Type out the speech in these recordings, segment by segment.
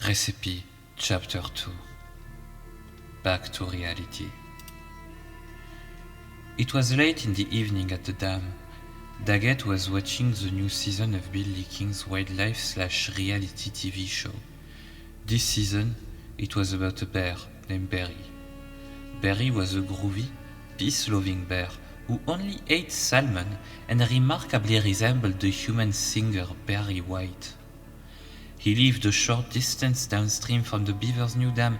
Recipe Chapter 2. Back to reality. It was late in the evening at the dam. Daggett was watching the new season of Bill Leaking's wildlife/reality TV show. This season, it was about a bear named Barry. Barry was a groovy, peace-loving bear who only ate salmon and remarkably resembled the human singer Barry White. He lived a short distance downstream from the Beavers' new dam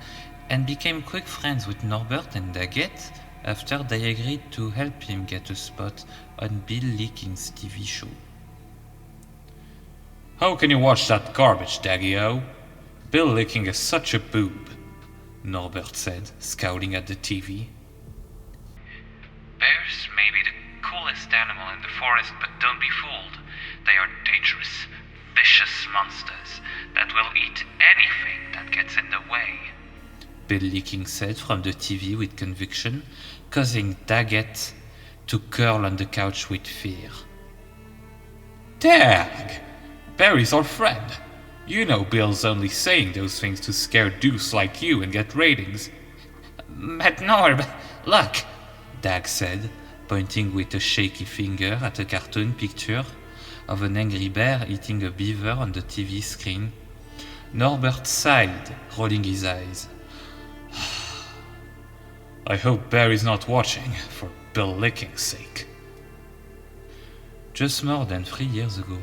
and became quick friends with Norbert and Daggett after they agreed to help him get a spot on Bill Leaking's TV show. "How can you watch that garbage, Daggett? Bill Leaking is such a boob," Norbert said, scowling at the TV. Bears may be the coolest animal in the forest, but don't be fooled. They are dangerous, vicious monsters that will eat anything that gets in the way, Bill Leaking said from the TV with conviction, causing Daggett to curl on the couch with fear. "Dag! Barry's our friend. You know Bill's only saying those things to scare deuce like you and get ratings." "But Norb, look," Dag said, pointing with a shaky finger at a cartoon picture of an angry bear eating a beaver on the TV screen. Norbert sighed, rolling his eyes. "I hope Barry's not watching, for Bill Leaking's sake." Just more than 3 years ago,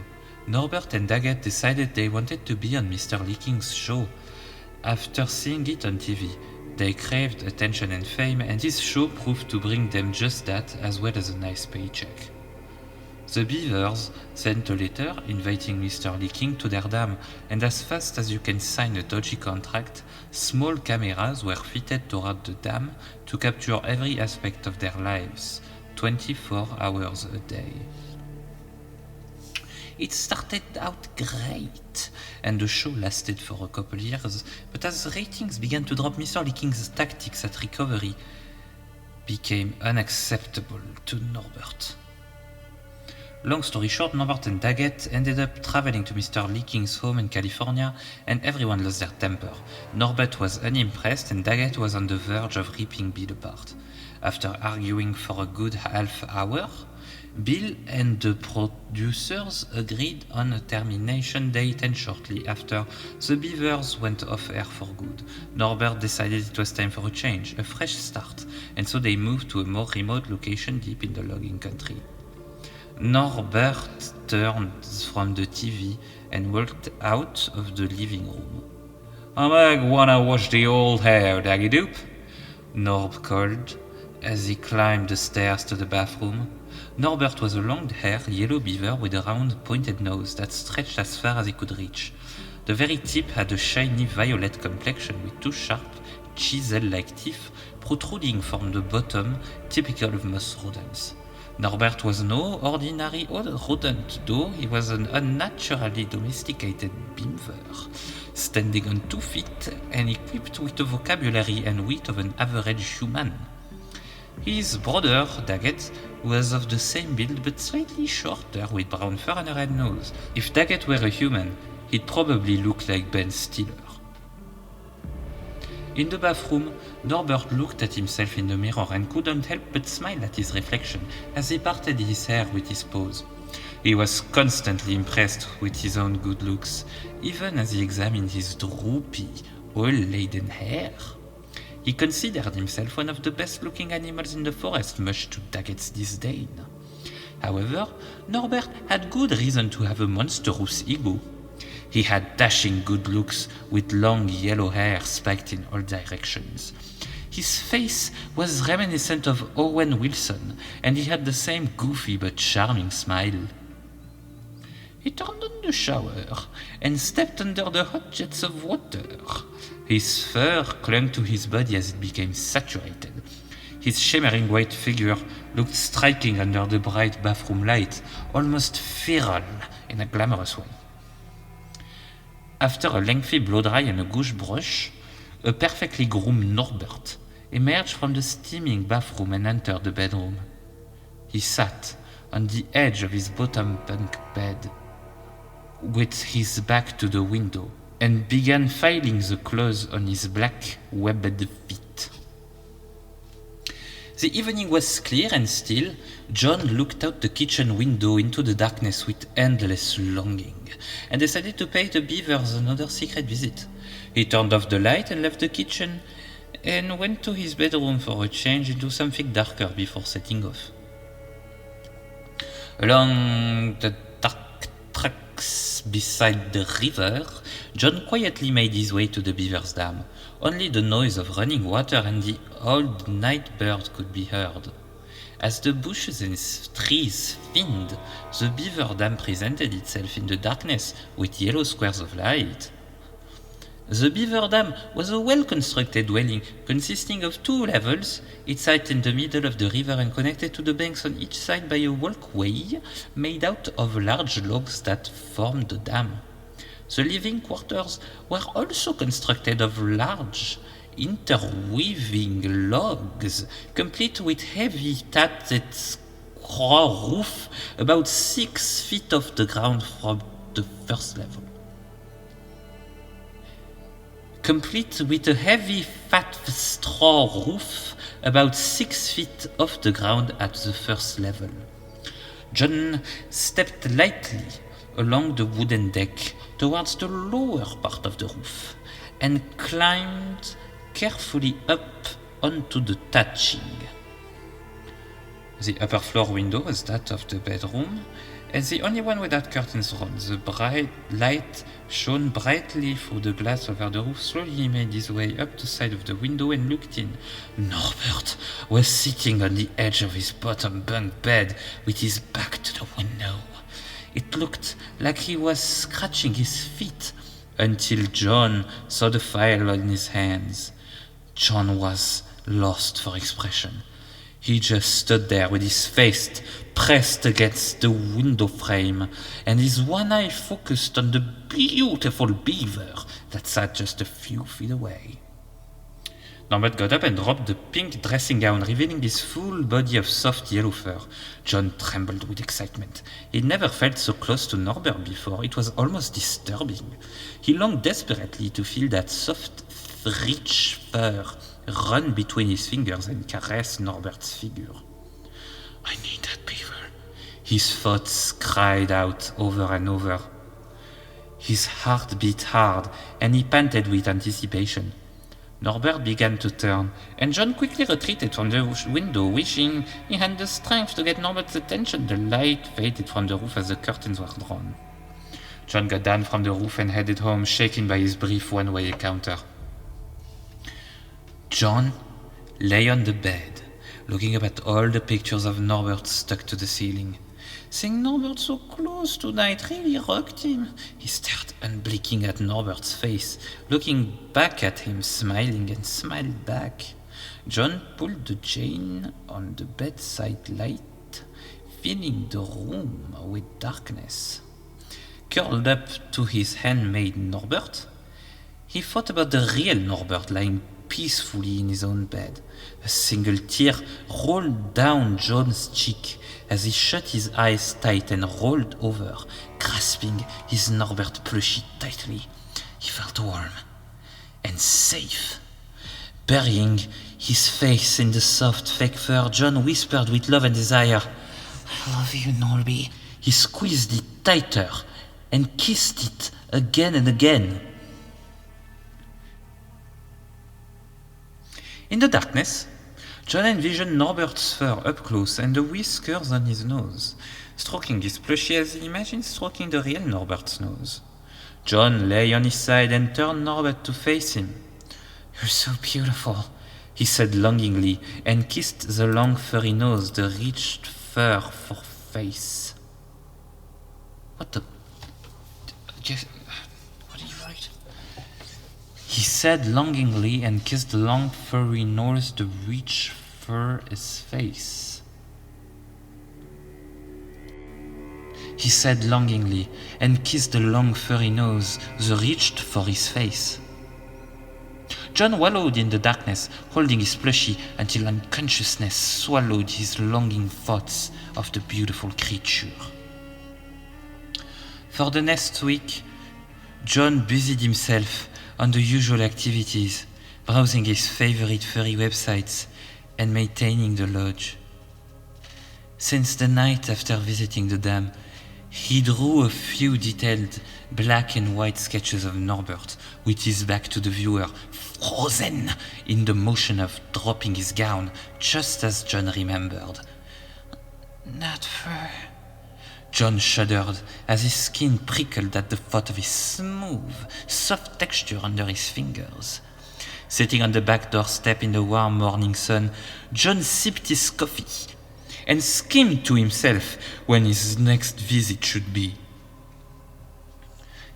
Norbert and Daggett decided they wanted to be on Mr. Leaking's show. After seeing it on TV, they craved attention and fame, and his show proved to bring them just that, as well as a nice paycheck. The Beavers sent a letter inviting Mr. Leaking to their dam, and as fast as you can sign a dodgy contract, small cameras were fitted throughout the dam to capture every aspect of their lives, 24 hours a day. It started out great, and the show lasted for a couple years, but as ratings began to drop, Mr. Leaking's tactics at recovery became unacceptable to Norbert. Long story short, Norbert and Daggett ended up traveling to Mr. Leaking's home in California, and everyone lost their temper. Norbert was unimpressed, and Daggett was on the verge of ripping Bill apart. After arguing for a good half hour, Bill and the producers agreed on a termination date, and shortly after, the Beavers went off air for good. Norbert decided it was time for a change, a fresh start, and so they moved to a more remote location deep in the logging country. Norbert turned from the TV and walked out of the living room. "I might wanna wash the old hair, Daggy Doop," Norb called as he climbed the stairs to the bathroom. Norbert was a long-haired yellow beaver with a round, pointed nose that stretched as far as he could reach. The very tip had a shiny violet complexion with two sharp, chisel-like teeth protruding from the bottom, typical of most rodents. Norbert was no ordinary rodent, though he was an unnaturally domesticated beaver, standing on 2 feet and equipped with the vocabulary and wit of an average human. His brother, Daggett, was of the same build but slightly shorter with brown fur and a red nose. If Daggett were a human, he'd probably look like Ben Stiller. In the bathroom, Norbert looked at himself in the mirror and couldn't help but smile at his reflection as he parted his hair with his paws. He was constantly impressed with his own good looks, even as he examined his droopy, oil-laden hair. He considered himself one of the best-looking animals in the forest, much to Daggett's disdain. However, Norbert had good reason to have a monstrous ego. He had dashing good looks with long yellow hair spiked in all directions. His face was reminiscent of Owen Wilson, and he had the same goofy but charming smile. He turned on the shower and stepped under the hot jets of water. His fur clung to his body as it became saturated. His shimmering white figure looked striking under the bright bathroom light, almost feral in a glamorous way. After a lengthy blow-dry and a gouge brush, a perfectly groomed Norbert emerged from the steaming bathroom and entered the bedroom. He sat on the edge of his bottom bunk bed, with his back to the window and began filing the claws on his black, webbed feet. The evening was clear and still. John looked out the kitchen window into the darkness with endless longing, and decided to pay the Beavers another secret visit. He turned off the light and left the kitchen, and went to his bedroom for a change into something darker before setting off. Along the dark tracks beside the river, John quietly made his way to the Beaver's dam. Only the noise of running water and the old night bird could be heard. As the bushes and trees thinned, the Beaver dam presented itself in the darkness with yellow squares of light. The Beaver dam was a well-constructed dwelling consisting of 2 levels. It sat in the middle of the river and connected to the banks on each side by a walkway made out of large logs that formed the dam. The living quarters were also constructed of large, interweaving logs, complete with heavy thatched straw roof about 6 feet off the ground from the first level. Complete with a heavy fat straw roof about 6 feet off the ground at the first level. John stepped lightly along the wooden deck towards the lower part of the roof and climbed carefully up onto the thatching. The upper floor window was that of the bedroom, and the only one without curtains drawn. The bright light shone brightly through the glass over the roof. Slowly he made his way up the side of the window and looked in. Norbert was sitting on the edge of his bottom bunk bed with his back to the window. It looked like he was scratching his feet until John saw the file in his hands. John was lost for expression. He just stood there with his face pressed against the window frame and his one eye focused on the beautiful Beaver that sat just a few feet away. Norbert got up and dropped the pink dressing gown, revealing his full body of soft yellow fur. John trembled with excitement. He'd never felt so close to Norbert before. It was almost disturbing. He longed desperately to feel that soft, rich fur run between his fingers and caress Norbert's figure. "I need that Beaver," his thoughts cried out over and over. His heart beat hard, and he panted with anticipation. Norbert began to turn, and John quickly retreated from the window, wishing he had the strength to get Norbert's attention. The light faded from the roof as the curtains were drawn. John got down from the roof and headed home, shaken by his brief one-way encounter. John lay on the bed, looking up at all the pictures of Norbert stuck to the ceiling. Seeing Norbert so close tonight really rocked him. He stared unblinking at Norbert's face, looking back at him, smiling, and smiled back. John pulled the chain on the bedside light, filling the room with darkness. Curled up to his handmaid Norbert, he thought about the real Norbert lying peacefully in his own bed. A single tear rolled down John's cheek as he shut his eyes tight and rolled over, grasping his Norbert plushie tightly. He felt warm and safe. Burying his face in the soft fake fur, John whispered with love and desire, "I love you, Norby." He squeezed it tighter and kissed it again and again. In the darkness, John envisioned Norbert's fur up close and the whiskers on his nose, stroking his plushie as he imagined stroking the real Norbert's nose. John lay on his side and turned Norbert to face him. "You're so beautiful," he said longingly, and kissed the long furry nose, the rich fur for face. What the... What did you write? He said longingly and kissed the long furry nose, the rich fur his face. He said longingly and kissed the long furry nose, the reached for his face. John wallowed in the darkness, holding his plushie until unconsciousness swallowed his longing thoughts of the beautiful creature. For the next week, John busied himself on the usual activities, browsing his favorite furry websites and maintaining the lodge. Since the night after visiting the dam, he drew a few detailed black and white sketches of Norbert, with his back to the viewer, frozen in the motion of dropping his gown, just as John remembered. Not fur. John shuddered as his skin prickled at the thought of his smooth, soft texture under his fingers. Sitting on the back doorstep in the warm morning sun, John sipped his coffee and schemed to himself when his next visit should be.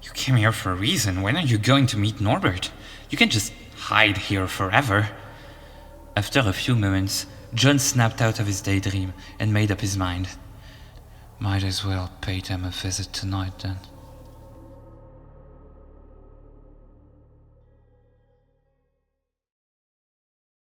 You came here for a reason. When are you going to meet Norbert? You can't just hide here forever. After a few moments, John snapped out of his daydream and made up his mind. Might as well pay them a visit tonight then.